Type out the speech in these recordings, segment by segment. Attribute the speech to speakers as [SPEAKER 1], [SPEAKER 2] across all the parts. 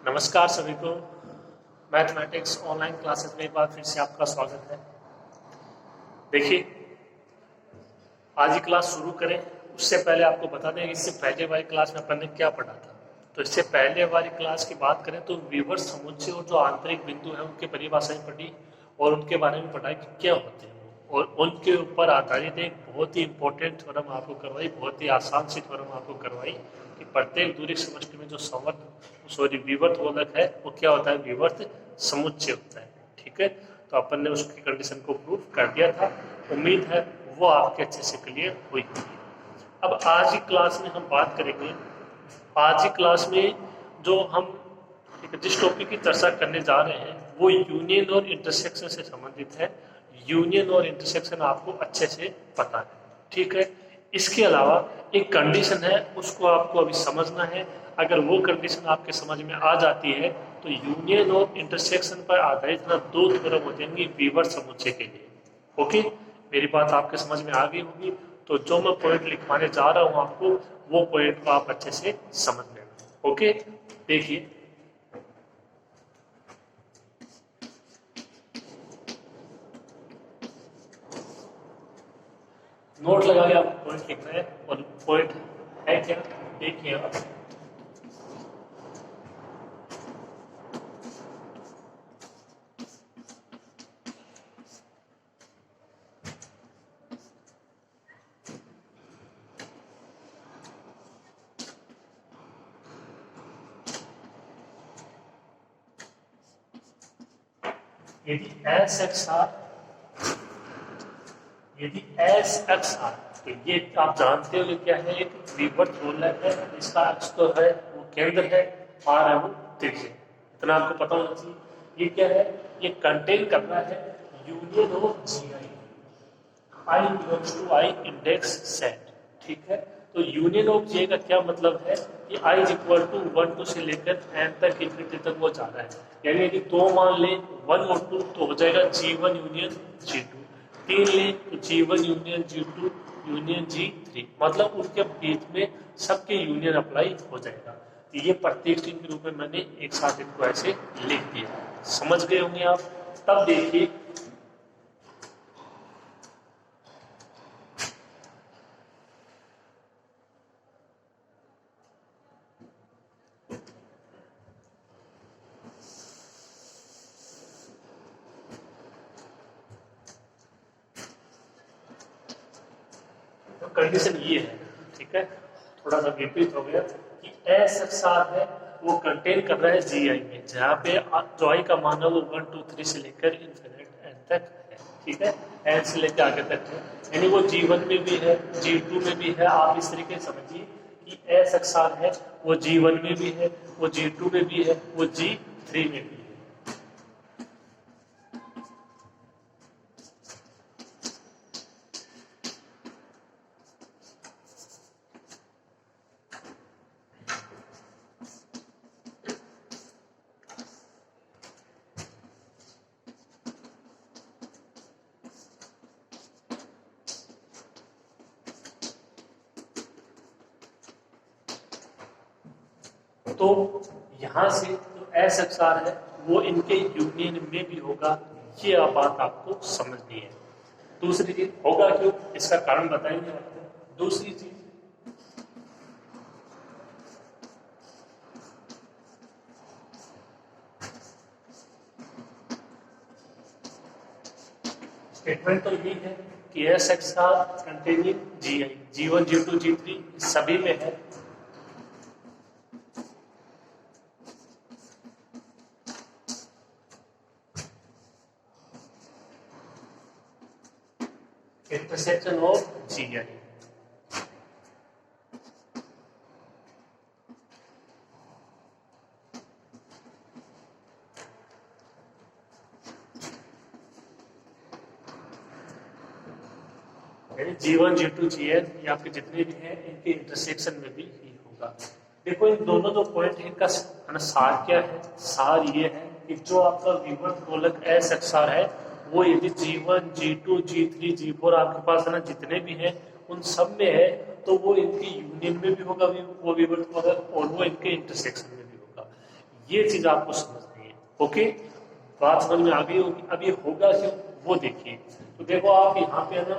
[SPEAKER 1] नमस्कार सभी को। मैथमेटिक्स ऑनलाइन क्लासेस में एक बार फिर से आपका स्वागत है। देखिए, आज ही क्लास शुरू करें उससे पहले आपको बता दें, इससे पहले वाली क्लास में अपन ने क्या पढ़ा था। तो इससे पहले वाली क्लास की बात करें तो विवर्त समुच्चय और जो आंतरिक बिंदु है उनकी परिभाषाएं पढ़ी और उनके बारे में पढ़ा कि क्या होते हैं और उनके ऊपर आधारित एक बहुत ही इंपॉर्टेंट थ्योरम आपको करवाई, बहुत ही आसान सी थ्योरम आपको करवाई कि प्रत्येक दूरी समष्टि में जो विवर्त गोलक है वो क्या होता है, विवर्त समुच्चय होता है। ठीक है, तो अपन ने उसकी कंडीशन को प्रूव कर दिया था। उम्मीद है वो आपके अच्छे से क्लियर हुई होगी। अब आज की क्लास में हम बात करेंगे, आज की क्लास में जो हम जिस टॉपिक की चर्चा करने जा रहे हैं वो यूनियन और इंटरसेक्शन से संबंधित है। यूनियन और इंटरसेक्शन आपको अच्छे से पता है, ठीक है। इसके अलावा एक कंडीशन है, उसको आपको अभी समझना है। अगर वो कंडीशन आपके समझ में आ जाती है तो यूनियन और इंटरसेक्शन पर आधारित ना दो थ्योरम हो जाएंगे विवर्त समुच्चय के लिए। ओके, मेरी बात आपके समझ में आ गई होगी। तो जो मैं पॉइंट लिखवाने जा रहा हूं आपको, वो पॉइंट को आप अच्छे से समझ लेना। ओके, देखिए, नोट लगा के आपको पॉइंट लिखना है और पॉइंट है क्या, देखिए आप। यदि एस एक्स आर तो ये आप जानते हो ये क्या है, एक विवर्त गोलक है। इसका अक्ष तो है वो केंद्र है, आर है वो त्रिज्या। इतना आपको पता होना चाहिए। ये क्या है, ये कंटेन करना है union of G I belongs to I index set. ठीक है, तो यूनियन ऑफ जे का क्या मतलब है कि आई इज इक्वल टू 1 से लेकर एन तक इंफिनिटी तक वो जा रहा है। यानी यदि दो मान ले 1 और 2 तो हो जाएगा G1 यूनियन G2, 3 ले तो G1 union G2 union G3, मतलब उनके बीच में सबके यूनियन अप्लाई हो जाएगा। तो ये प्रत्येक स्ट्रिंग के रूप में मैंने एक साथ इनको ऐसे लिख दिया, समझ गए होंगे आप। तब देखिए, कंडीशन ये है, ठीक है, थोड़ा सा विपरीत हो गया कि एस एक्स आर है वो कंटेन कर रहा है जी आई में, जहाँ पे जो आई का मान है वो 1 2 3 से लेकर इन्फिनिट एन तक है। ठीक है, एन से लेकर आगे तक है, यानी वो G1 में भी है G2 में भी है। आप इस तरीके से समझिए कि एस एक्स आर है वो G1 में भी है, वो G2 में भी है, वो G3 में भी है। तो यहां से जो एस एक्स आर है वो इनके यूनियन में भी होगा, ये बात आपको समझनी है। दूसरी चीज होगा क्यों, इसका कारण बताएंगे आपको। दूसरी चीज, स्टेटमेंट तो ये है कि S x R containing G I, G1 G2 G3 सभी में है। Intersection of G I, G1 G2 Gn ये आपके जितने भी हैं इनके इंटरसेक्शन में भी ही होगा। देखो, इन दोनों जो पॉइंट है इनका सार क्या है, सार ये है कि जो आपका विवर्त गोलक एस एक्स आर है वो यदि G1 G2 G3 G4 आपके पास है ना जितने भी हैं उन सब में है, तो वो इनके यूनियन में भी होगा वो विवर्त गोलक और वो इनके इंटरसेक्शन में भी होगा। ये चीज आपको समझनी है। ओके, बात समझ में आ गई होगी। अब ये होगा क्यों वो देखिए। तो देखो आप यहाँ पे है ना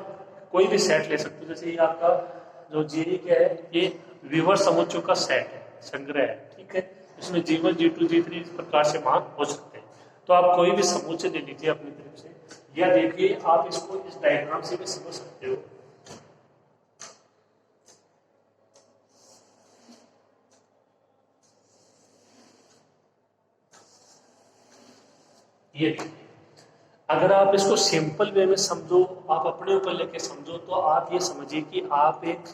[SPEAKER 1] कोई भी सेट ले सकते हो। जैसे ये आपका जो जीई क्या है, ये विवर समुच्चयों का सेट है, संग्रह है, ठीक है। इसमें G1 G2 G3 इस प्रकार से मान हो सकते हैं। तो आप कोई भी समुच्चय ले लीजिए अपनी तरफ से, या देखिए आप इसको इस डायग्राम से भी समझ सकते हो। ये देखिए, अगर आप इसको सिंपल वे में समझो, आप अपने ऊपर लेके समझो, तो आप ये समझिए कि आप एक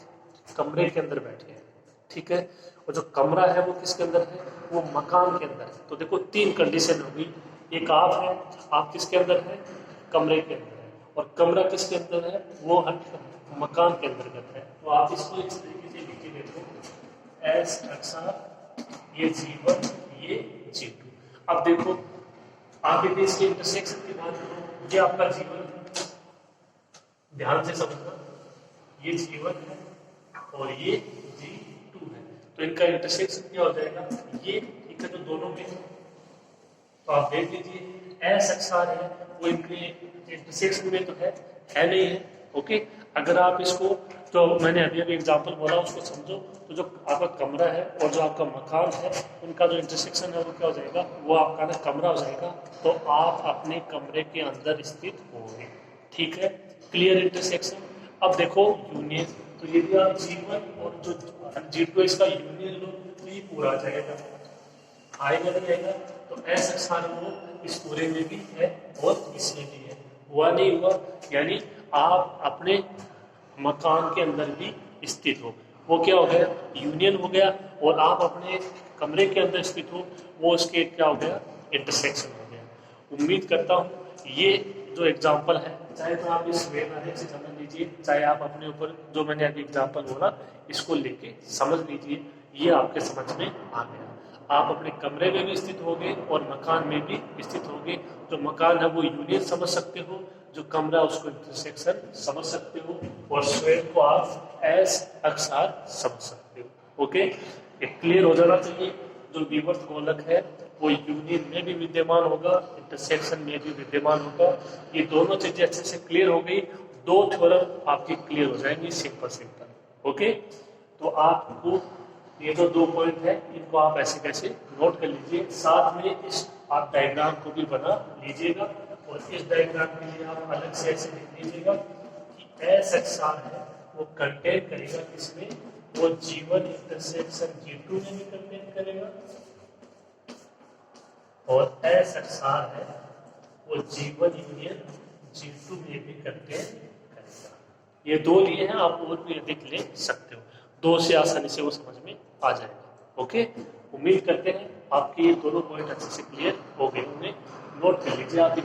[SPEAKER 1] कमरे के अंदर बैठे हैं, ठीक है। और जो कमरा है वो किसके अंदर है, वो मकान के अंदर है। तो देखो तीन कंडीशन होगी, एक आप है, आप किसके अंदर है, कमरे के अंदर है, और कमरा किसके अंदर है, वो मकान के अंतर्गत है। तो आप इसको इस तरीके से लिख के देखो, एस अक्सर ये G1 ये G2। अब देखो आप यदि इसके इंटरसेक्शन की बात करो, ये आपका जीवन है, ध्यान से समझना, ये जीवन है और ये G2 है। तो इनका इंटरसेक्शन क्या हो जाएगा, ये, ठीक है, तो दोनों में। तो आप देख लीजिए एस अक्सार है वो इनके इंटरसेक्शन में तो है नहीं है। ओके, अगर आप इसको, तो मैंने अभी अभी एग्जांपल बोला उसको समझो। तो जो आपका कमरा है और जो आपका मकान है, उनका जो इंटरसेक्शन है वो क्या हो जाएगा, वो आपका ना कमरा हो जाएगा। तो आप अपने कमरे के अंदर स्थित होंगे, ठीक है, क्लियर इंटरसेक्शन। अब देखो यूनियन, तो यदि आप G1 और जो G2 इसका यूनियन लो तो ये पूरा आ जाएगा, आएगा नहीं आएगा। तो एस अक्सार वो इस पूरे में भी है और इसमें भी है, हुआ नहीं हुआ, यानी आप अपने मकान के अंदर भी स्थित हो, वो क्या हो गया, यूनियन हो गया। और आप अपने कमरे के अंदर स्थित हो, वो उसके क्या हो गया, इंटरसेक्शन हो गया। उम्मीद करता हूँ ये जो एग्जाम्पल है, चाहे तो आप इस व्यवहारिक से समझ लीजिए, चाहे आप अपने ऊपर जो मैंने अभी एग्जाम्पल बोला इसको लेके समझ लीजिए, ये आपके समझ में आ गया। आप अपने कमरे में भी स्थित होगे और मकान में भी स्थित होगे। जो मकान है वो यूनियन समझ सकते हो, जो कमरा उसको इंटरसेक्शन समझ सकते हो, और स्वयं को आप एस अक्सार समझ सकते हो। ओके, ये क्लियर हो जाना चाहिए। जो विवर्त गोलक है वो यूनियन में भी विद्यमान होगा, इंटरसेक्शन में भी विद्यमान होगा। ये दोनों चीजें अच्छे से क्लियर हो गई, दो थ्योरम आपकी क्लियर हो जाएंगी, सिंपल सिंपल। ओके, तो आपको ये जो दो पॉइंट है इनको आप ऐसे कैसे नोट कर लीजिए, साथ में इस आप डायग्राम को भी बना लीजिएगा। और इस डायग्राम के लिए आप अलग से ऐसे लिख लीजिएगा कि एस अक्सार है वो कंटेन करेगा किसमें, वो G1 इंटरसेक्शन G2 में भी कंटेन करेगा, और एस अक्सार है वो G1 यूनियन G2 में भी कंटेन करेगा। ये दो लिए हैं, आप और भी अधिक ले सकते हो, दो से आसानी से वो समझ में आ जाएगा। ओके, उम्मीद करते हैं आपके ये दोनों पॉइंट अच्छे से क्लियर हो गए होंगे, नोट कर लीजिए आप।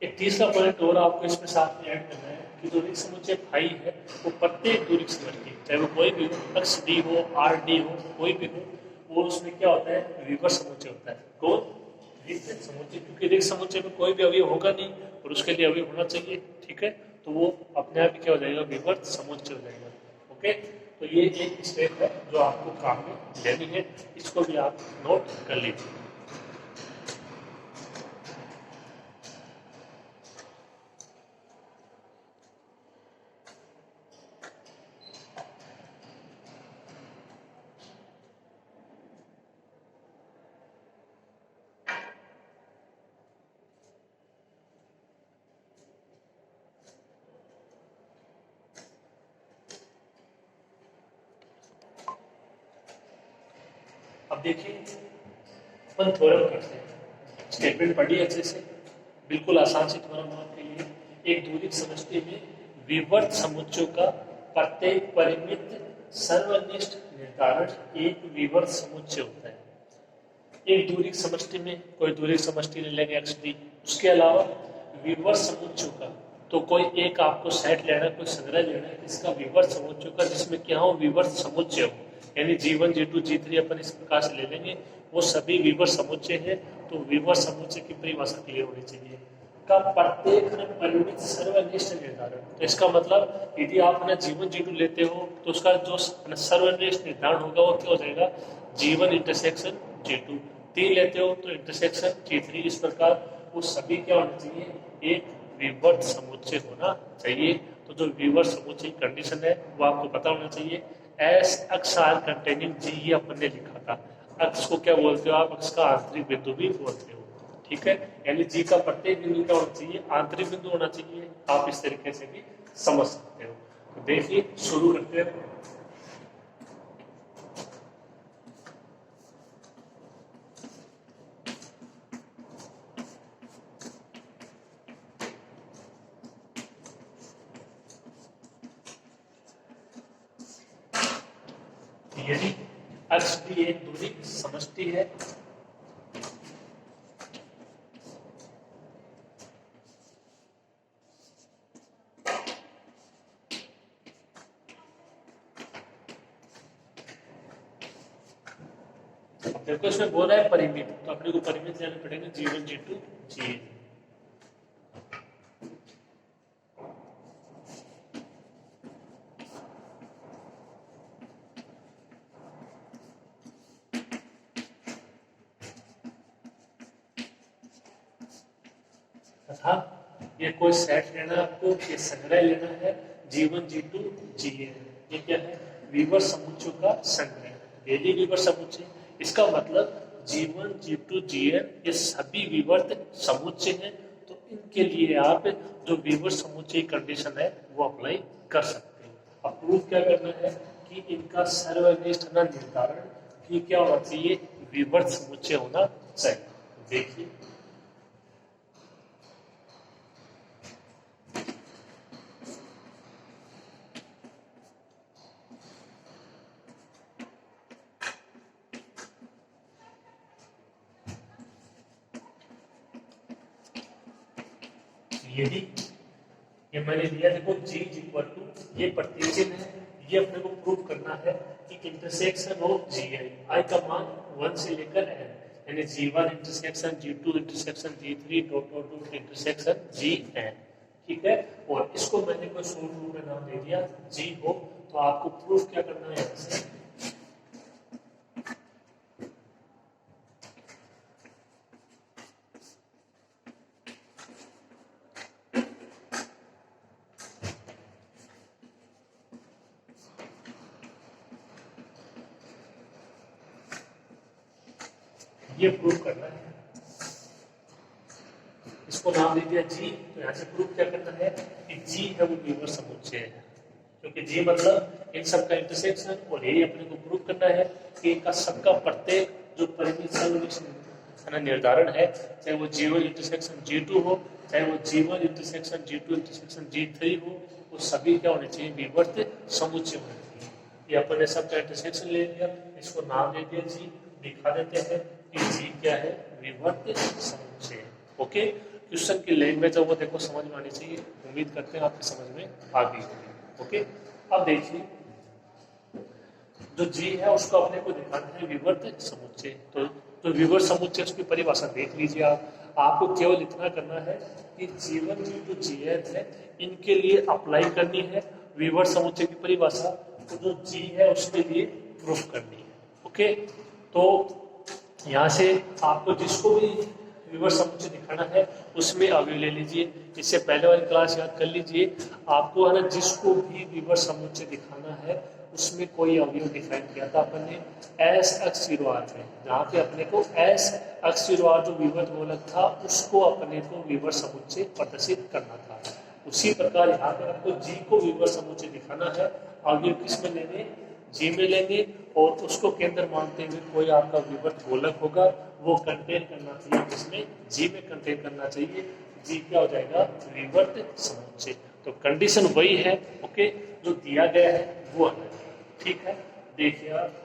[SPEAKER 1] एक तीसरा पॉइंट और आपको इसमें साथ में ऐड करना है कि जो रिक्त समुच्चय फाई है वो प्रत्येक दो रिक्त समुच्चय, चाहे वो कोई भी हो, एक्स डी हो, आर डी हो, कोई भी हो, वो उसमें क्या होता है, रिवर्स समुच्चय होता है। कौन, रिक्त समुच्चय, क्योंकि रिक्त समुच्चय में कोई भी अवयव होगा नहीं और उसके लिए अवयव होना चाहिए, ठीक है। तो वो अपने आप ही क्या हो जाएगा, विवर्त समुच्चय हो जाएगा। ओके, तो ये एक स्टेप है जो आपको काम में लेनी है, इसको भी आप नोट कर लीजिए। अब देखिए अपन थ्योरम करते हैं, स्टेटमेंट पढ़िए अच्छे से, बिल्कुल आसान से थ्योरम आपके लिए। एक दूरिक समष्टि में विवर्त समुच्चयों का प्रत्येक परिमित सर्वनिष्ठ निर्धारण एक विवर्त समुच्चय होता है। एक दूरिक समष्टि में कोई दूरिक समष्टि ले लेंगे एक्स डी, उसके अलावा विवर्त समुच्चयों का, तो कोई एक आपको सेट लेना है, कोई संग्रह लेना है इसका विवर्त समुच्चयों का, जिसमें क्या हो विवर्त समुच्चय हो, यानी G1 G2 G3 अपन इस प्रकार से ले लेंगे, वो सभी विवर्त समुच्चय है। तो विवर्त समुच्चय की परिभाषा क्लियर होनी चाहिए। का प्रत्येक परिमित सर्वनिष्ठ निर्धारण, तो इसका मतलब यदि आप ना G1 G2 लेते हो तो उसका जो सर्वनिष्ठ निर्धारण होगा वो क्या हो जाएगा, G1 इंटरसेक्शन G2। 3 लेते हो तो इंटरसेक्शन G3। इस प्रकार वो सभी क्या होना चाहिए, एक विवर्त समुच्चय होना चाहिए। तो जो विवर्त समुच्चय कंडीशन है वो आपको पता होना चाहिए। एस अक्ष आर कंटेनिंग जी, ये अपन ने लिखा था। अक्ष को क्या बोलते हो आप, अक्ष का आंतरिक बिंदु भी बोलते हो, ठीक है। यानी जी का प्रत्येक बिंदु क्या होना चाहिए, आंतरिक बिंदु होना चाहिए। आप इस तरीके से भी समझ सकते हो। तो देखिए शुरू करते हैं। यदि अक्ष भी एक दूरी समष्टि है, देखो इसमें बोल रहा है परिमित, तो अपने को परिमित लेने पड़ेंगे G1 G2 Gn। तथा ये कोई सेट लेना है आपको, ये संग्रह लेना है G1 G2 Gn। ये क्या है, विवर्त समुच्चयों का संग्रह, डेली विवर्त समुच्चय। इसका मतलब G1 G2 Gn ये सभी विवर्त समुच्चय हैं। तो इनके लिए आप जो विवर्त समुच्चय कंडीशन है वो अप्लाई कर सकते हो। अब प्रूफ क्या करना है कि इनका सर्वनिष्ठ निर्धारण कि क्या होना चाहिए, विवर्त समुच्चय होना चाहिए। देखिए यदि ये मैंने दिया, देखो G इक्वल टू ये प्रतिचिन है, ये अपने को प्रूव करना है कि इंटरसेक्शन ऑफ Gi, I का मान 1 से लेकर n, यानी G1 intersection G2 intersection G3 dot dot dot intersection Gn, ठीक है। और इसको मैंने कोई शॉर्ट रूप में नाम दे दिया G हो। तो आपको प्रूफ क्या करना है, यहाँ से ये प्रूव करना है। इसको नाम दे दिया G। तो यहाँ से प्रूव क्या करना है कि G है वो विवर्त समुच्चय है, क्योंकि G मतलब इन सबका इंटरसेक्शन। और यही अपने को प्रूव करना है कि इनका सबका प्रत्येक जो परिमित सर्वनिष्ठ निर्धारण है, चाहे वो G1 इंटरसेक्शन G2 हो, चाहे वो G1 intersection G2 intersection G3 हो, वो सभी क्या होने चाहिए, विवर्त समुच्चय होने चाहिए। ये अपन ने सबका इंटरसेक्शन ले लिया, इसको नाम दे दिया G, दिखा देते हैं कि G क्या है, विवर्त समुच्चय। ओके, क्वेश्चन की लैंग्वेज है वो देखो समझ में आनी चाहिए। उम्मीद करते हैं आपकी समझ में आ गई होगी। ओके, अब देखिए जो G है उसको अपने को दिखाना है विवर्त समुच्चय। तो विवर्त समुच्चय उसकी परिभाषा देख लीजिए आप। आपको केवल इतना करना है कि G1 G2 Gn है, इनके लिए अप्लाई करनी है विवर्त समुच्चय की परिभाषा। तो जो G है उसके लिए प्रूफ करनी है। ओके, तो यहाँ से आपको जिसको भी विवर्त समुच्चय दिखाना है उसमें अवयव ले लीजिए। इससे पहले वाली क्लास याद कर लीजिए, आपको है ना जिसको भी विवर्त समुच्चय दिखाना है उसमें कोई अवयव डिफाइन किया था अपन ने एस अक्ष विरोधार्थ में, जहाँ पे अपने को एस अक्ष विरोधार्थ जो विवर्त गोलक था उसको अपने को विवर्त समुच्चय प्रदर्शित करना था। उसी प्रकार यहाँ पे आपको G को विवर्त समुच्चय दिखाना है। अवयव किसमें लेने, जी में लेंगे और उसको केंद्र मानते हुए कोई आपका विवर्त गोलक होगा, वो कंटेन करना चाहिए किसमें, जी में कंटेन करना चाहिए। जी क्या हो जाएगा, विवर्त समुच्चय। तो कंडीशन वही है, ओके, जो दिया गया है वो है, ठीक है। देखिए आप,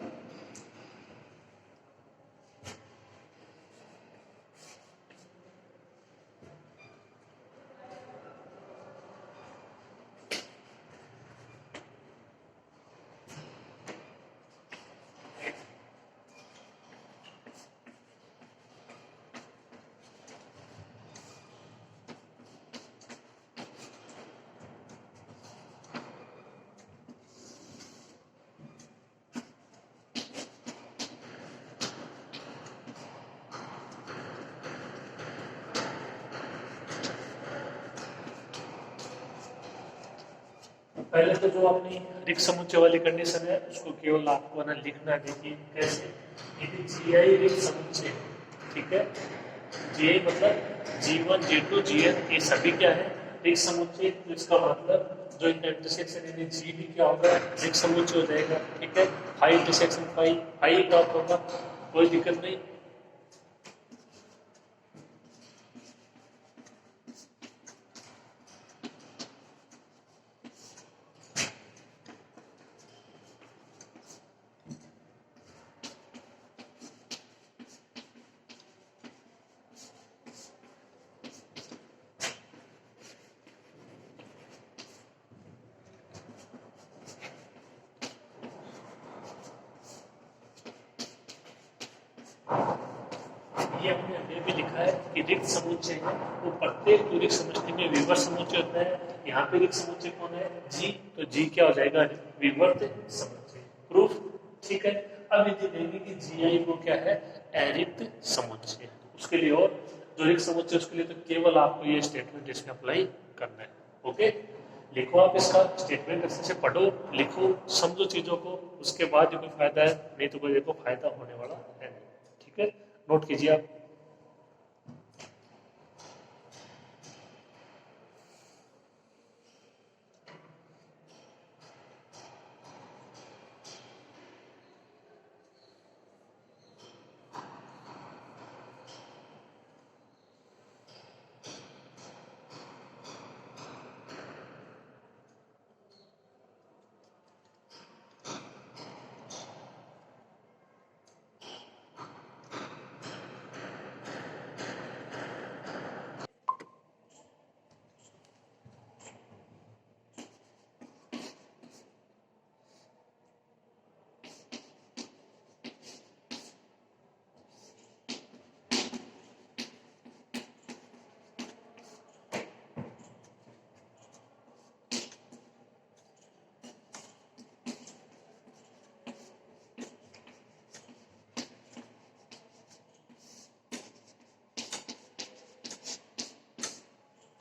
[SPEAKER 1] पहले तो जो अपनी रिक्त समुच्चय वाली कंडीशन है उसको केवल आपको ना लिखना है। देखिए कैसे, यदि जी आई रिक्त समुच्चय, ठीक है, जी आई मतलब G1 G2 Gn ये सभी क्या है, रिक्त समुच्चय। तो इसका मतलब जो इनका इंटरसेक्शन यानी जी भी क्या होगा, रिक्त समुच्चय हो जाएगा, ठीक है। फाई इंटरसेक्शन फाई फाई प्राप्त होगा, कोई दिक्कत नहीं। ये हमने अभी भी लिखा है कि रिक्त समुच्चय है वो प्रत्येक जो रिक्त समष्टि में विवर्त समुच्चय होता है। यहाँ पे रिक्त समुच्चय कौन है, जी, तो जी क्या हो जाएगा, विवर्त समुच्चय। प्रूफ, ठीक है। अब यदि देंगे कि जी आई वो क्या है, अरिक्त समुच्चय, उसके लिए और जो रिक्त समुच्चय उसके लिए तो केवल आपको ये स्टेटमेंट इसमें अप्लाई करना है, ओके। लिखो आप इसका स्टेटमेंट, अच्छे से पढ़ो, लिखो, समझो चीजों को, उसके बाद कोई फायदा है, नहीं तो कोई देखो फायदा होने वाला है नहीं, ठीक है। नोट कीजिए आप।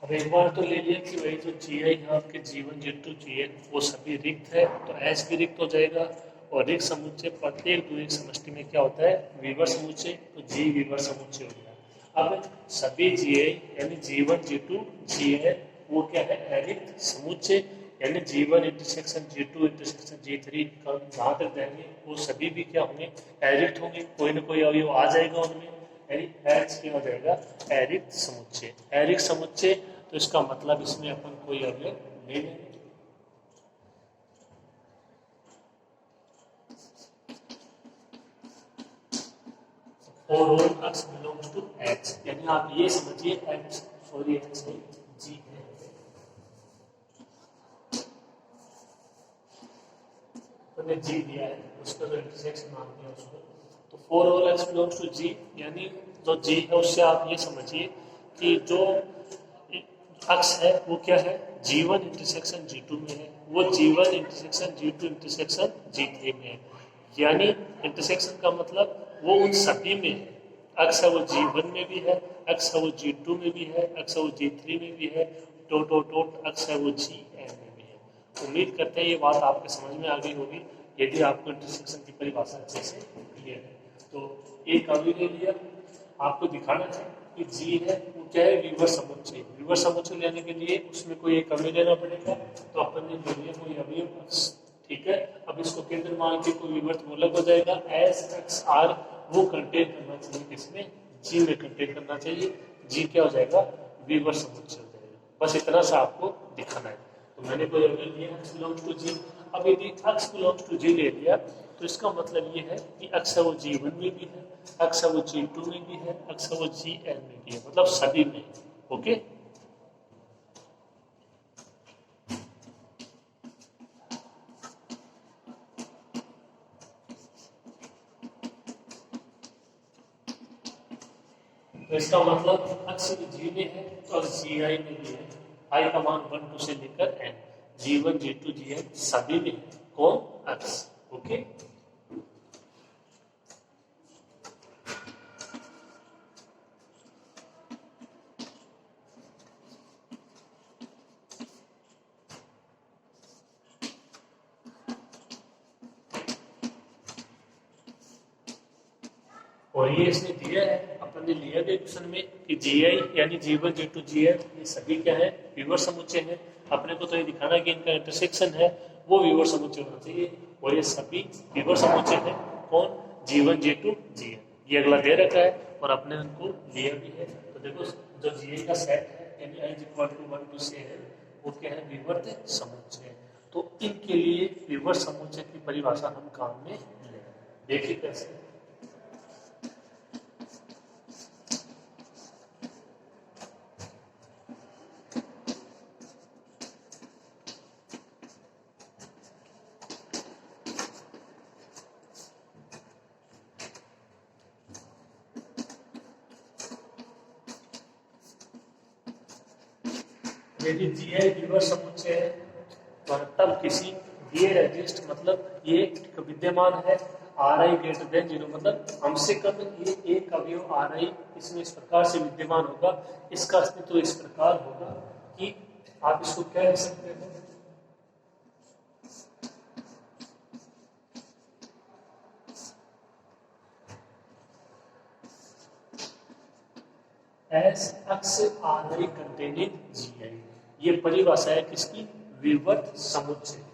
[SPEAKER 1] अब एक बार तो ले लिया कि वही जो जी आई है आपके G1 G2 Gn वो सभी रिक्त है, तो एस भी रिक्त हो जाएगा। और रिक्त समुच्चय प्रत्येक दूरी समष्टि में क्या होता है, विवर्त समुच्चय, तो जी विवर्त समुच्चय हो गया। अब सभी जी आई यानी G1 G2 Gn वो क्या है, अरिक्त समुच्चय, यानी G1 intersection G2 intersection G3 का जहाँ तक जाएंगे वो सभी भी क्या होंगे, अरिक्त होंगे, कोई ना कोई अवयव आ जाएगा उनमें, यानी एच क्या हो जाएगा, अरिक्त समुच्चय। अरिक्त समुच्चय तो इसका मतलब इसमें अपन कोई अवयव ले लेंगे। और all x belongs to H, यानी आप ये समझिए एच, सॉरी एच जी है, तो जी दिया है उसका जो इंटरसेक्शन मानते हैं उसको, तो for all x belongs to G, यानी जो जी है उससे आप ये समझिए कि जो अक्स है वो क्या है, G1 इंटरसेक्शन G2 में है, वो G1 intersection G2 intersection G3 में है। यानी इंटरसेक्शन का मतलब वो उन सभी में है, अक्स है वो G1 में भी है, अक्स है वो G2 में भी है, अक्स है वो G3 में भी है, डॉट अक्स है वो Gn में भी है। उम्मीद करते हैं ये बात आपके समझ में आ गई होगी। यदि आपको इंटरसेक्शन की परिभाषा अच्छे से क्लियर है तो एक अभी ले लिया, आपको दिखाना है कि जी है वो क्या है, विवर्त समुच्चय। विवर्त समुच्चय लेने के लिए उसमें कोई एक अवयव लेना पड़ेगा, तो अपन ने ले लिया कोई अवयव, ठीक है। अब इसको केंद्र मान के कोई विवर्त मूलक हो जाएगा। एस एक्स आर वो कंटेन करना चाहिए किसमें, जी में कंटेन करना चाहिए। जी क्या हो जाएगा, विवर्त समुच्चय हो जाएगा। बस इतना सा आपको दिखाना है। तो मैंने कोई अगर लिया एक्स बिलोंग्स टू जी, अब यदि एक्स बिलोंग्स टू जी ले लिया तो इसका मतलब ये है कि एक्स है वो जी वन में भी है, एक्स है वो जी टू में भी है, एक्स है वो जी एन में भी है, मतलब सभी में। ओके, तो इसका मतलब एक्स जी में है और जी आई में भी है। आई का मान 1 2 से लेकर N, G one G two G N सभी में है। कौन, एक्स। ओके, और ये इसने दिया है, अपन ने लिया भी क्वेश्चन में कि जी आई यानी G one G two G n ये सभी क्या है, विवर्त समुच्चय है। अपने को तो ये दिखाना कि इनका इंटरसेक्शन है वो विवर्त समुच्चय होना चाहिए, और ये सभी विवर्त समुच्चय है। कौन, G one G two G n. ये अगला दे रखा है और अपने उनको लिया भी है। तो देखो जो जी आई का सेट है यानी आई इज इक्वल टू 1 2 से है, वो क्या है, विवर्त समुच्चय। तो इनके लिए विवर्त समुच्चय की परिभाषा हम काम में लें। देखिए कैसे, यदि जी आई विवर्त समुच्चय है तो तब किसी दिए रेजिस्ट मतलब ये विद्यमान है are I greater than zero, मतलब कम से कम ये एक अवयव आर आई इसमें इस प्रकार से विद्यमान होगा, इसका अस्तित्व इस प्रकार होगा कि आप इसको क्या लिख सकते हैं, S x R i containing G i. ये परिभाषा है किसकी, विवर्त समुच्चय की।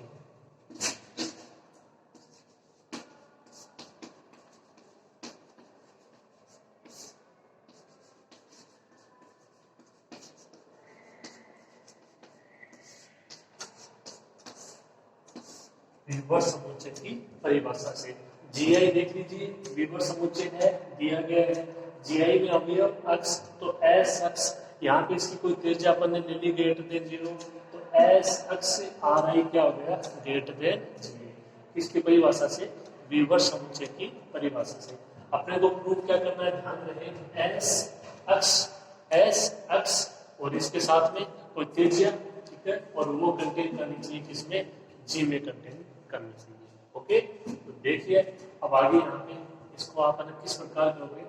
[SPEAKER 1] विवर्त समुच्चय की परिभाषा से जी आई देख लीजिए, विवर्त समुच्चय है दिया गया है, जी आई में अवयव एक्स, तो एस एक्स यहाँ पे इसकी कोई त्रिज्या अपन ने ले ली ग्रेटर देन जीरो, तो एस एक्स आर आई क्या हो गया, ग्रेटर देन जीरो। इसकी परिभाषा से विवर्त समुच्चय की परिभाषा से अपने को प्रूव क्या करना है, ध्यान रहे एस एक्स और इसके साथ में कोई त्रिज्या, ठीक है, और वो कंटेन करनी चाहिए किसमें, जी में कंटेन करनी चाहिए। ओके, तो देखिए अब आगे यहाँ पे इसको आप किस प्रकार करोगे,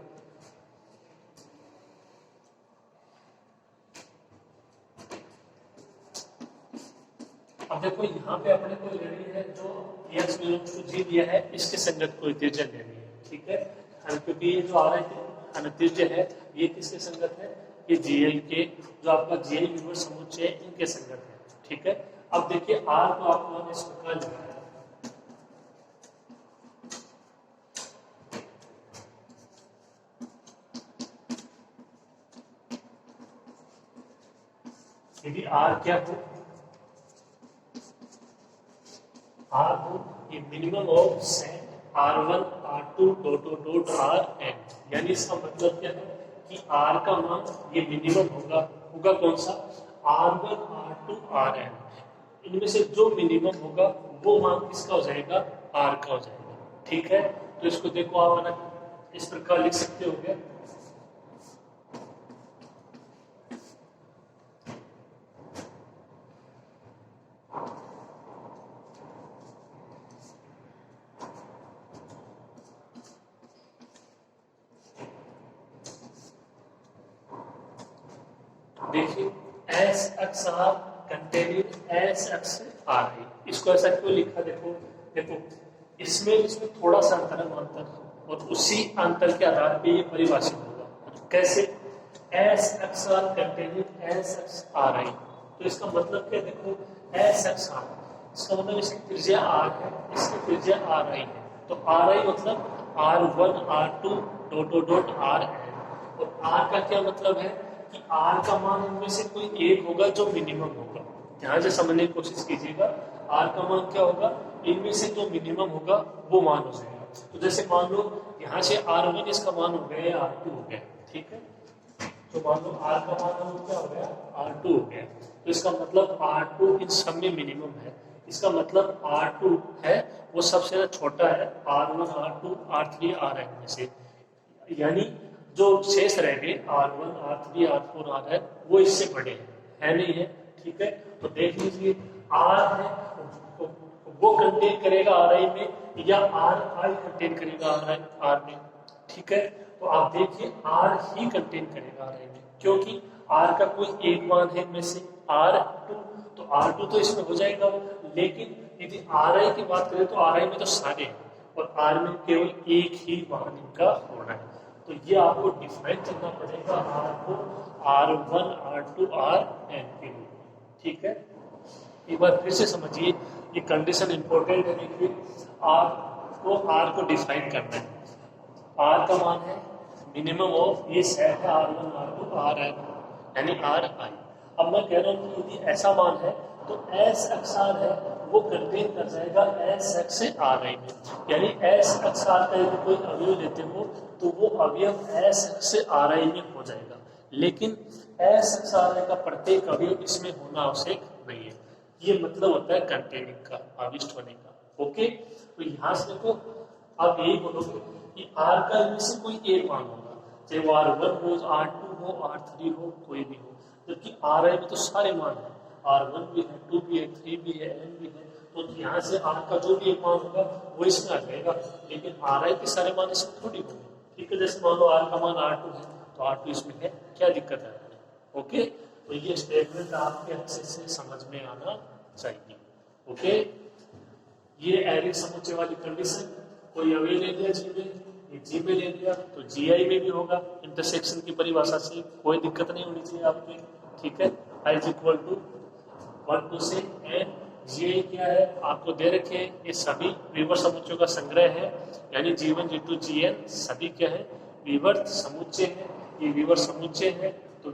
[SPEAKER 1] अब देखो यहाँ पे अपने को लेनी है जो एक्स बिलोंग्स टू जी दिया है इसके संगत कोई त्रिज्या लेनी है, ठीक है, क्योंकि ये जो आ रहा है त्रिज्या है ये किसके संगत है, ये जी आई के जो आपका जी आई विवर्त समुच्चय है इनके संगत है, ठीक है। अब देखिए आर को आपको इस प्रकार लिखा है, यदि आर क्या हो, आर हो ये minimum of set R1 R2 dot Rn, यानी इसका मतलब क्या है कि R का मान ये मिनिमम होगा, होगा कौन सा, R1 R2 Rn, इनमें से जो मिनिमम होगा वो मान किसका हो जाएगा, R का हो जाएगा, ठीक है। तो इसको देखो आप इस प्रकार लिख सकते हो क्या, देखिए S x R containing S x R I, इसको ऐसा क्यों लिखा, देखो देखो इसमें थोड़ा सा अंतर है अंतर, और उसी अंतर के आधार पे ये परिभाषित होगा कैसे, S x R containing S x R I, तो इसका मतलब क्या, देखो एस एक्स आर इसका मतलब इसकी त्रिज्या r है, इसकी त्रिज्या ri है। तो ri मतलब r1 r2 dot dot dot rn। और r का क्या मतलब है कि r का मान इनमें से कोई एक होगा जो मिनिमम होगा। ध्यान से समझने की कोशिश कीजिएगा। r का मान क्या होगा, इनमें से जो मिनिमम होगा वो मान हो जाएगा। तो जैसे मान लो यहाँ से r1 इसका मान हो गया या r2 हो गया, ठीक है। तो मान लो r का मान क्या हो गया, r2 हो गया। तो इसका मतलब r2 इन सब में मिनिमम है। इसका मतलब r2 है वो सबसे छोटा है r1 r2 r3 rn में से। यानी जो शेष रह गए r1 r3 r4 rn वो इससे बड़े हैं, है नहीं है, ठीक है। तो देख लीजिए r है वो कंटेन करेगा ri में या ri कंटेन करेगा r में, ठीक है। तो आप देखिए r ही कंटेन करेगा ri में, क्योंकि r का कोई एक मान है इनमें से r2, तो r2 तो इसमें हो जाएगा। लेकिन यदि ri की बात करें तो ri में तो सारे हैं और r में केवल एक ही मान इनका होना है। तो ये आपको डिफाइन करना पड़ेगा r को r1 r2 rn के लिए, ठीक है। एक बार फिर से समझिए, ये कंडीशन इंपॉर्टेंट है। देखिए r को डिफाइन करना है। r का मान है मिनिमम ऑफ ये सेट है r1 r2 rn यानी ri। अब मैं कह रहा हूँ कि यदि ऐसा मान है तो s अक्षर है वो कंटेन कर जाएगा s x से ri में। यानी s अक्षर का यदि कोई अवयव लेते हो तो वो अवयव s x से ri में हो जाएगा। लेकिन s अक्षर का प्रत्येक अवयव इसमें होना आवश्यक नहीं है। ये मतलब होता है कंटेनिंग का, आविष्ट होने का। ओके, तो यहाँ से देखो आप यही बोलोगे कि r का इनमें से कोई एक मान होगा, चाहे वो r1 हो, r2 हो, r3 हो, कोई भी हो। जबकि ri में तो सारे मान है, r1 भी है, 2 भी है, 3 भी है, n भी है। तो यहाँ से r का जो भी एक मान होगा वो इसमें आ जाएगा। लेकिन ri के सारे मान इसमें थोड़ी होंगे, ठीक है। जैसे मान लो r का मान r2 है तो r2 इसमें है, क्या दिक्कत है? ओके, तो ये स्टेटमेंट आपके अच्छे से समझ में आना चाहिए। ओके, ये एरिक समुच्चय वाली कंडीशन, कोई अवयव ले लिया जी में, ये जी में ले लिया तो जी आई में भी होगा। इंटरसेक्शन की परिभाषा से कोई दिक्कत नहीं होनी चाहिए आपकी, ठीक है। आई इज इक्वल टू 1 2 से एन। जी आई क्या है आपको दे रखे हैं, ये सभी विवर्त समुच्चयों का संग्रह है। यानी G1 G2 Gn सभी क्या है, विवर्त समुच्चय है। ये विवर्त समुच्चय है तो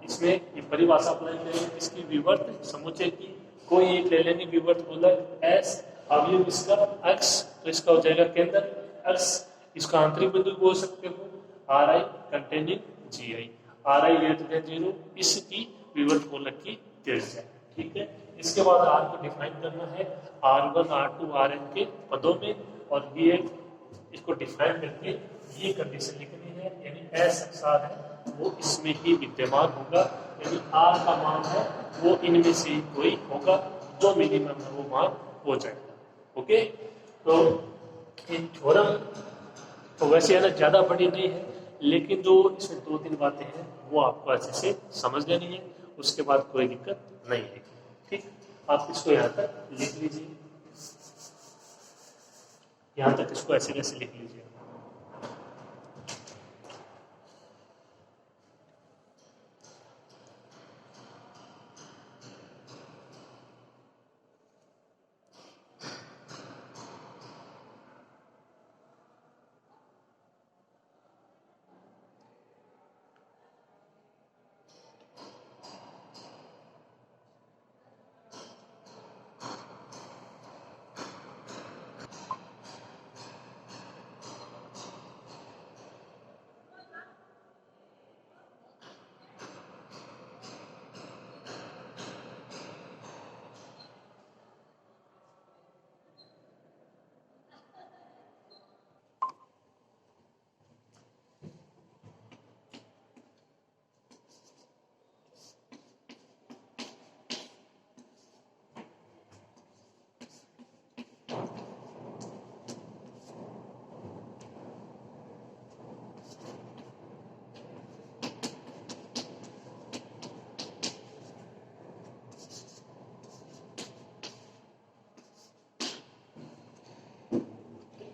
[SPEAKER 1] इसमें ये परिभाषा अप्लाई करेंगे इसकी विवर्त समुच्चय की। कोई एक ले लेनी विवर्त बोलक S, अवयव इसका x, तो इसका हो जाएगा केंद्र x। इसका आंतरिक बिंदु बोल सकते हो ri containing gi, ri greater than 0 इसकी विवर्त गोलक की त्रिज्या, ठीक है। इसके बाद r को डिफाइन करना है r1 r2 rn के पदों में, और ये इसको डिफाइन करके ये कंडीशन लिखनी है। यानी s अक्षर है वो इसमें ही विद्यमान होगा, यानी r का मान है वो इनमें से ही कोई होगा, जो मिनिमम है वो मान हो जाएगा। ओके, तो इन थ्योरम तो वैसे है ना ज़्यादा बड़ी नहीं है, लेकिन जो इसमें 2-3 बातें हैं वो आपको अच्छे से समझ लेनी है, उसके बाद कोई दिक्कत नहीं है, ठीक। आप इसको यहाँ तक लिख लीजिए, यहाँ तक इसको ऐसे कैसे लिख लीजिए।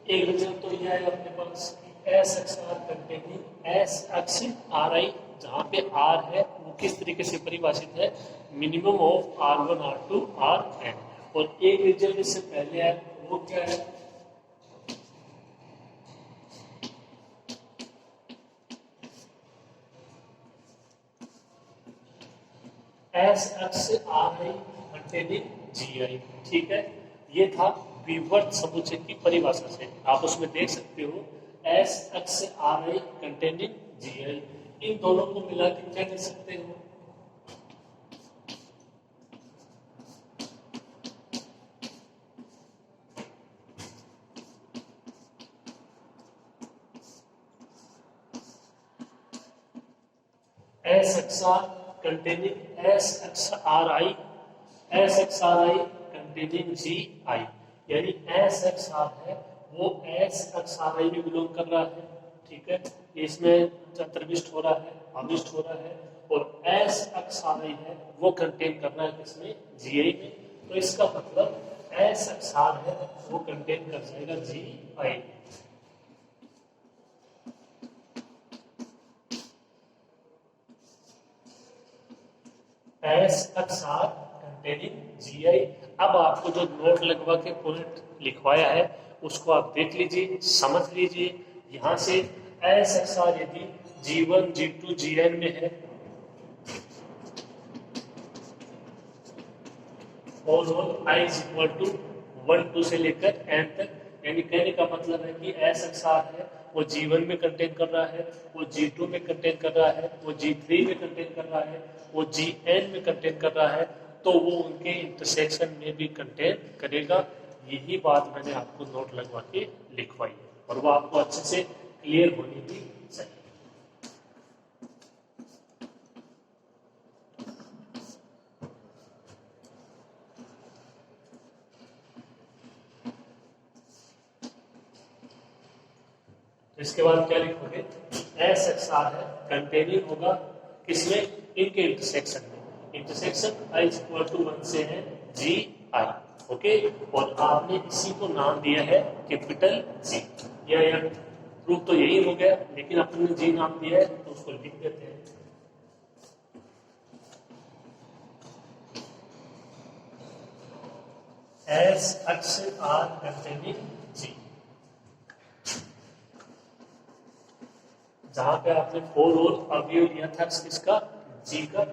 [SPEAKER 1] एक रिजल्ट तो यह है अपने पास S x R containing S x R i, जहाँ पे आर है वो किस तरीके से परिभाषित है, minimum of r1 r2 rn। और एक रिजल्ट इससे पहले है, वो क्या है? SXRI containing GI। ठीक है, ये था विवर्त समुच्चय की परिभाषा से। आप उसमें देख सकते हो SXRI कंटेनिंग GI। इन दोनों को मिला के क्या कर सकते हो? SXR containing SXRI containing GI, यानी SXR है वो SXRI में बिलोंग कर रहा है। ठीक है, इसमें अंतर्विष्ट हो रहा है, अविष्ट हो रहा है, और SXRI है वो कंटेन कर रहा है किसमें? GI में। तो इसका मतलब SXR है वो कंटेन कर जाएगा GI। SXR containing GI। अब आपको जो नोट लगवा के पॉइंट लिखवाया है उसको आप देख लीजिए, समझ लीजिए। यहां से SXR यदि G1 G2 Gn में है और I इज इक्वल टू 1 2 से लेकर n तक, यानी कहने का मतलब है कि SXR है वो G1 में कंटेन कर रहा है, वो G2 में कंटेन कर रहा है, वो G3 में कंटेन कर रहा है, वो Gn में कंटेन कर रहा है, तो वो उनके इंटरसेक्शन में भी कंटेन करेगा। यही बात मैंने आपको नोट लगवा के लिखवाई है और वो आपको अच्छे से क्लियर होनी भी चाहिए। इसके बाद क्या लिखोगे? SXR है कंटेनिंग होगा किसमें? इनके इंटरसेक्शन में। Intersection I is equal to 1 से है GI। ओके, और आपने इसी को नाम दिया है कैपिटल G। या प्रूफ तो यही हो गया, लेकिन अपने G नाम दिया है तो उसको लिख देते हैं। SXR containing G। जहां पे आपने 4 और अवयव लिया था किसका? G का।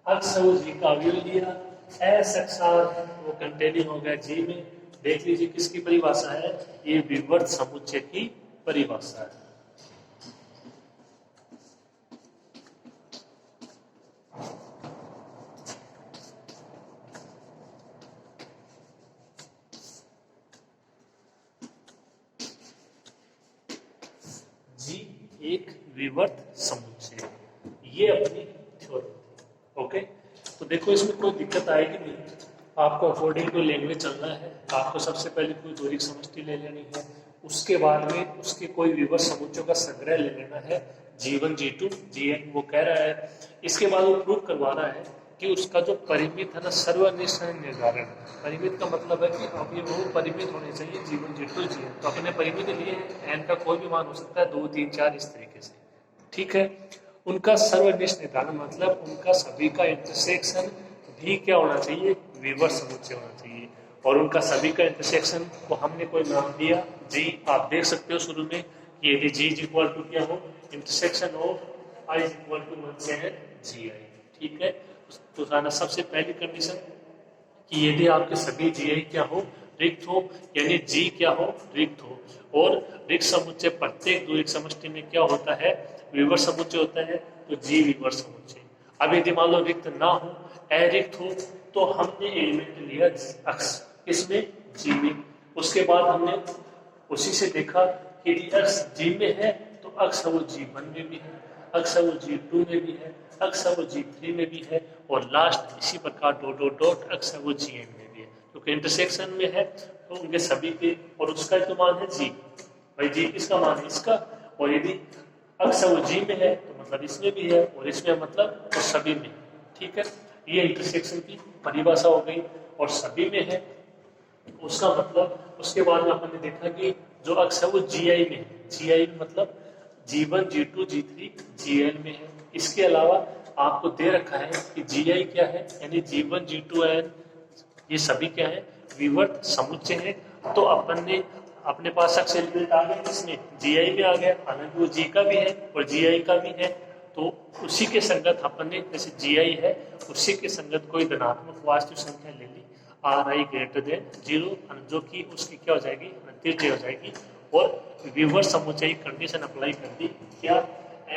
[SPEAKER 1] अक्सर वो G का अवयव लिया, SXR वो कंटेनिंग हो गया G में। देख लीजिए किसकी परिभाषा है? ये विवर्त समुच्चय की परिभाषा है। G एक विवर्त समुच्चय, ये अपनी थ्योरी। ओके, तो देखो इसमें कोई दिक्कत आएगी नहीं। आपको अकॉर्डिंग टू लैंग्वेज चलना है। आपको सबसे पहले कोई दोहरीक समष्टि ले लेनी है, उसके बाद में उसके कोई विवर्त समुच्चयों का संग्रह ले लेना है, G1 G2 Gn वो कह रहा है। इसके बाद वो प्रूव करवा रहा है कि उसका जो परिमित है ना, सर्वनिष्ठ निर्धारण। परिमित का मतलब है कि अब ये वो परिमित होने चाहिए G1 G2 Gn। तो अपने परिमित लिए n का कोई भी मान हो सकता है, 2 3 4 इस तरीके से। ठीक है, उनका सर्वनिष्ठ निर्धारण मतलब उनका सभी का इंटरसेक्शन भी क्या होना चाहिए? विवर्त समुच्चय होना चाहिए। और उनका सभी का इंटरसेक्शन को हमने कोई नाम दिया G। आप देख सकते हो शुरू में कि यदि G इज इक्वल टू क्या हो? Intersection of I is equal to 1 से है GI। ठीक है, तो सबसे पहली कंडीशन कि यदि आपके सभी GI क्या हो? रिक्त हो, यानी G क्या हो? रिक्त हो। और रिक्त समुच्चय प्रत्येक द्विक समष्टि में क्या होता है? विवर्त समुच्चय होता है, तो G विवर्त समुच्चय। अब यदि मान लो रिक्त ना हो, अरिक्त हो, तो हमने एलिमेंट लिया अक्ष, किसमें? G में। उसके बाद हमने उसी से देखा कि यदि अक्ष G में है तो अक्ष वो G1 में भी है, अक्ष वो G2 में भी है, अक्ष वो G3 में भी है, और लास्ट इसी प्रकार डॉट डॉट डॉट अक्ष वो Gn में भी है। क्योंकि इंटरसेक्शन में है तो उनके सभी के, और उसका जो मान है G, भाई G किसका मान है? इसका। और यदि अक्ष वो G में है तो मतलब इसमें भी है, और इसमें मतलब तो सभी में। ठीक है, ये इंटरसेक्शन की परिभाषा हो गई। और सभी में है उसका मतलब, उसके बाद में आपने देखा कि जो अक्ष है वो GI में है। GI मतलब G1 G2 G3 Gn में है। इसके अलावा आपको दे रखा है कि GI क्या है, यानी G1 G2 एन ये सभी क्या है, विवर्त समुच्चय है। तो अपन ने अपने पास अक्ष एलिमेंट आ गया, इसमें GI भी आ गया, हालांकि वो G का भी है और GI का भी है। तो उसी के संगत अपन ने, जैसे GI है उसी के संगत कोई धनात्मक वास्तविक संख्या ले ली Ri ग्रेटर देन 0, जो कि उसकी क्या हो जाएगी, नतीजे हो जाएगी। और विवर्त समुच्चय कंडीशन अप्लाई कर दी, क्या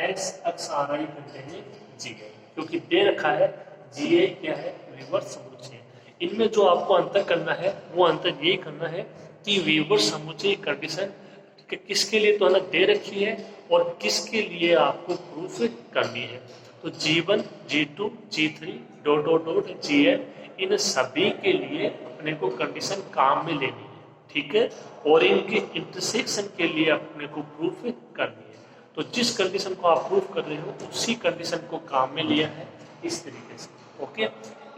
[SPEAKER 1] एक्स अक्ष Ri कंटेनिंग GI, क्योंकि दे रखा है GI क्या है, विवर्त समुच्चय। इनमें जो आपको अंतर करना है वो अंतर यही करना है कि विवर्त समुच्चय कंडीशन किसके लिए तो अलग दे रखी है और किसके लिए आपको प्रूफ करनी है। तो G1 G2 G3 dot dot dot Gn, इन सभी के लिए अपने को कंडीशन काम में लेनी है, ठीक है, और इनके इंटरसेक्शन के लिए अपने को प्रूफ करनी है। तो जिस कंडीशन को आप प्रूफ कर रहे हो उसी कंडीशन को काम में लिया है इस तरीके से, ओके।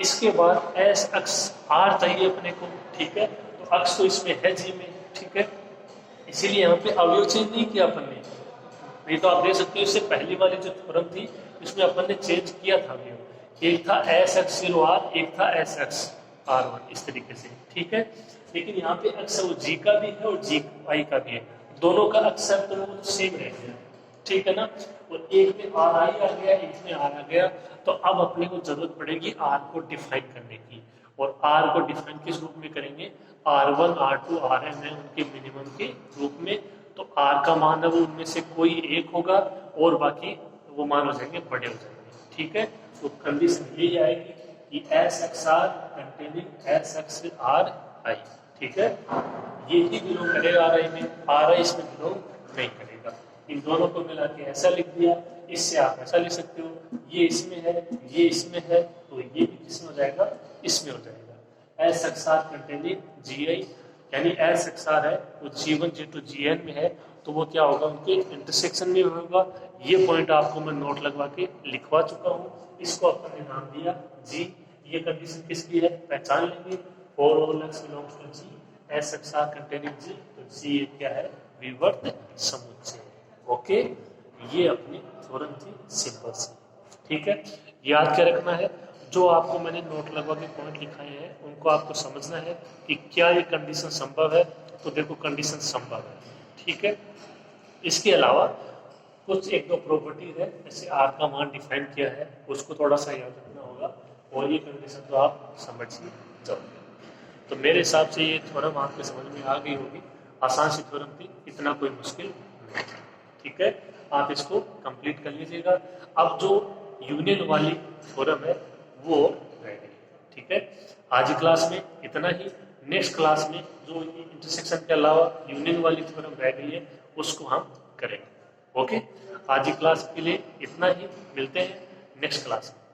[SPEAKER 1] इसके बाद एस अक्ष आर चाहिए अपने को, ठीक है, तो अक्ष तो इसमें है जी में, ठीक है, इसीलिए यहाँ पे अवयव चेंज नहीं किया अपन ने। नहीं तो आप देख सकते हो इससे पहली वाली जो थ्योरम थी इसमें अपन ने चेंज किया था अवयव, एक था एस एक्स 0R, एक था एस एक्स R1, इस तरीके से, ठीक है। लेकिन यहाँ पे अक्ष वो जी का भी है और जी आई का भी है, दोनों का अक्ष तो वो सेम रह गया, ठीक है ना। और एक में आर आई आ गया, एक में आर आ गया, तो अब अपने को जरूरत पड़ेगी आर को डिफाइन करने की। और आर को डिफाइन किस रूप में करेंगे, R1 R2 Rn है उनके मिनिमम के रूप में। तो आर का मान है वो उनमें से कोई एक होगा और बाकी वो मान हो जाएंगे, बड़े हो जाएंगे, ठीक है। तो कंडीशन यही आएगी कि S x R containing S x R I, ठीक है, ये ही बिलोंग करेगा आर आई में, आर आई इसमें बिलोंग नहीं करेगा। इन दोनों को मिला के ऐसा लिख दिया, इससे आप ऐसा लिख सकते हो, ये इसमें है ये इसमें है, तो ये भी किसमें हो जाएगा, इसमें हो जाएगा। S x R containing G i, यानी एस एक्स आर है वो G1 G2 Gn में है, तो वो क्या होगा, उनके इंटरसेक्शन में होगा। ये पॉइंट आपको मैं नोट लगवा के लिखवा चुका हूँ, इसको अपन ने नाम दिया G। ये कंडीशन किसकी है, पहचान लेंगे, for all X belongs to G, S x R containing G, तो G क्या है, विवर्त समुच्चय, ओके। ये अपनी थ्योरम थी सिंपल सी, ठीक है। याद क्या रखना है, जो आपको मैंने नोट लगवा के पॉइंट लिखाए हैं उनको आपको समझना है कि क्या ये कंडीशन संभव है। तो देखो कंडीशन संभव है, ठीक है। इसके अलावा कुछ एक दो प्रॉपर्टी है, जैसे आर का मान डिफाइन किया है उसको थोड़ा सा याद रखना होगा, और ये कंडीशन तो आप समझ ही जाओगे। तो मेरे हिसाब से ये थ्योरम आपके समझ में आ गई होगी, आसान सी थ्योरम थी, इतना कोई मुश्किल नहीं, ठीक है। आप इसको कंप्लीट कर लीजिएगा। अब जो यूनियन वाली थ्योरम है वो रह गई, ठीक है। आज की क्लास में इतना ही, नेक्स्ट क्लास में जो इंटरसेक्शन के अलावा यूनियन वाली थ्योरम रह गई है उसको हम करेंगे, ओके। आज की क्लास के लिए इतना ही, मिलते हैं नेक्स्ट क्लास में।